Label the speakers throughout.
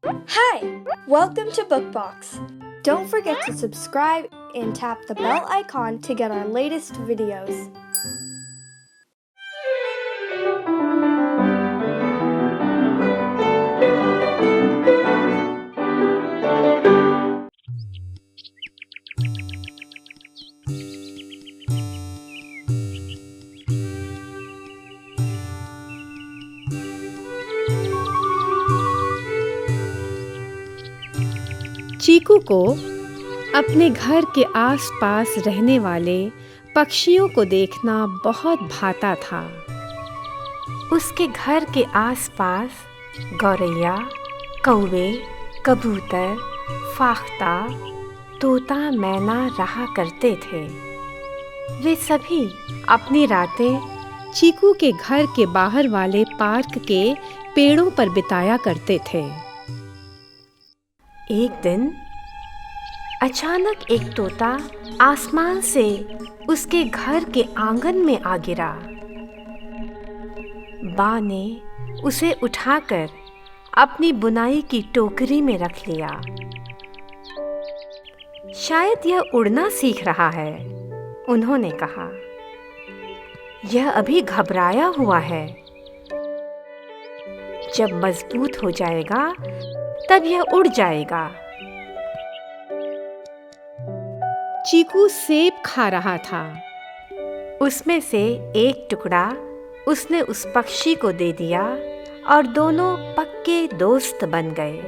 Speaker 1: Hi! Welcome to Bookbox. Don't forget to subscribe and tap the bell icon to get our latest videos.
Speaker 2: चीकू को अपने घर के आसपास रहने वाले पक्षियों को देखना बहुत भाता था। उसके घर के आसपास गौरैया, कौवे, कबूतर, फाख्ता, तोता, मैना रहा करते थे। वे सभी अपनी रातें चीकू के घर के बाहर वाले पार्क के पेड़ों पर बिताया करते थे। एक दिन अचानक एक तोता आसमान से उसके घर के आंगन में आ गिरा। बा ने उसे उठाकर अपनी बुनाई की टोकरी में रख लिया। शायद यह उड़ना सीख रहा है, उन्होंने कहा। यह अभी घबराया हुआ है। जब मजबूत हो जाएगा तब यह उड़ जाएगा। चीकू सेब खा रहा था। उसमें से एक टुकड़ा उसने उस पक्षी को दे दिया और दोनों पक्के दोस्त बन गए।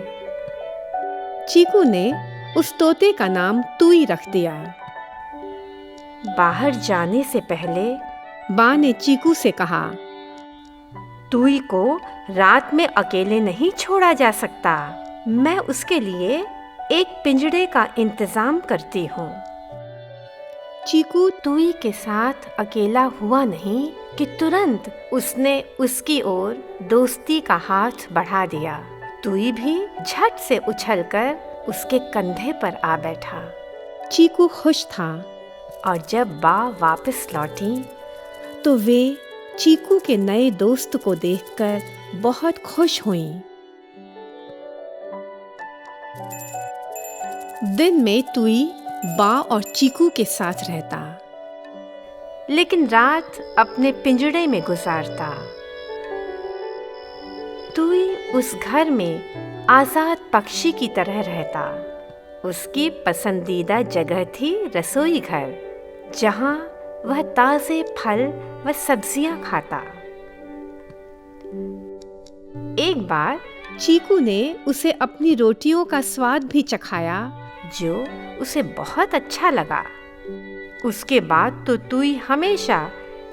Speaker 2: चीकू ने उस तोते का नाम तुई रख दिया। बाहर जाने से पहले बा ने चीकू से कहा, तुई को रात में अकेले नहीं छोड़ा जा सकता। मैं उसके लिए एक पिंजड़े का इंतजाम करती हूँ। चीकू तुई के साथ अकेला हुआ नहीं कि तुरंत उसने उसकी ओर दोस्ती का हाथ बढ़ा दिया। तुई भी झट से उछलकर उसके कंधे पर आ बैठा। चीकू खुश था और जब बा वापस लौटी तो वे चीकू के नए दोस्त को देखकर बहुत खुश हुईं। दिन में तुई बा और चीकू के साथ रहता, लेकिन रात अपने पिंजड़े में गुजारता। तुई उस घर में आजाद पक्षी की तरह रहता। उसकी पसंदीदा जगह थी रसोई घर, जहां वह ताजे फल व सब्जियां खाता। एक बार चीकू ने उसे अपनी रोटियों का स्वाद भी चखाया, जो उसे बहुत अच्छा लगा। उसके बाद तो तुई हमेशा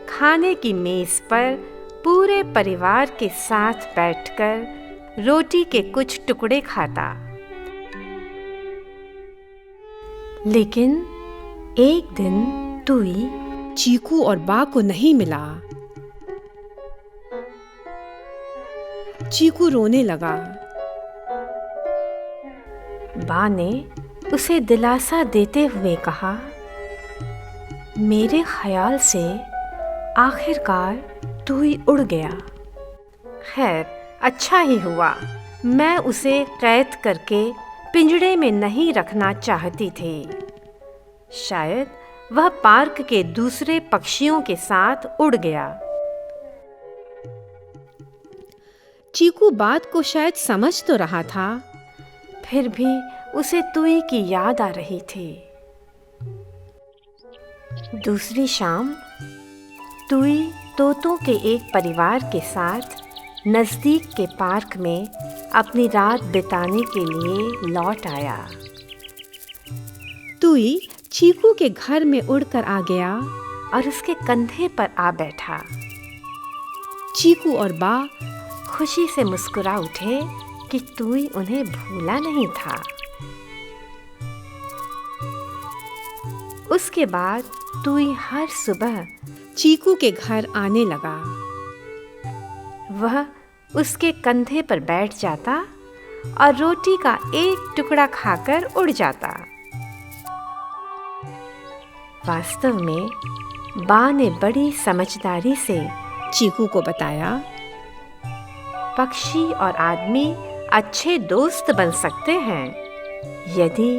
Speaker 2: खाने की मेज पर पूरे परिवार के साथ बैठकर रोटी के कुछ टुकड़े खाता। लेकिन एक दिन तुई चीकू और बा को नहीं मिला। चीकू रोने लगा। बा ने उसे दिलासा देते हुए कहा, मेरे ख्याल से आखिरकार तुई उड़ गया। खैर, अच्छा ही हुआ। मैं उसे कैद करके पिंजड़े में नहीं रखना चाहती थी। शायद वह पार्क के दूसरे पक्षियों के साथ उड़ गया। चीकू बात को शायद समझ तो रहा था, फिर भी उसे तुई की याद आ रही थी। दूसरी शाम तुई तोतों के एक परिवार के साथ नज़दीक के पार्क में अपनी रात बिताने के लिए लौट आया। तुई चीकू के घर में उड़कर आ गया और उसके कंधे पर आ बैठा। चीकू और बा खुशी से मुस्कुरा उठे कि तुई उन्हें भूला नहीं था। उसके बाद तुई हर सुबह चीकू के घर आने लगा। वह उसके कंधे पर बैठ जाता और रोटी का एक टुकड़ा खाकर उड़ जाता। वास्तव में बा ने बड़ी समझदारी से चीकू को बताया, पक्षी और आदमी अच्छे दोस्त बन सकते हैं यदि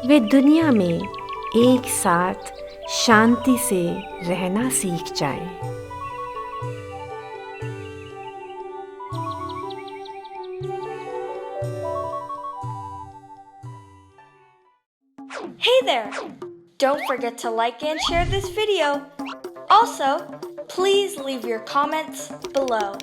Speaker 2: वे दुनिया में एक साथ शांति से रहना सीख जाएं।
Speaker 1: Hey there! Don't forget to like and share this video. Also, please leave your comments below.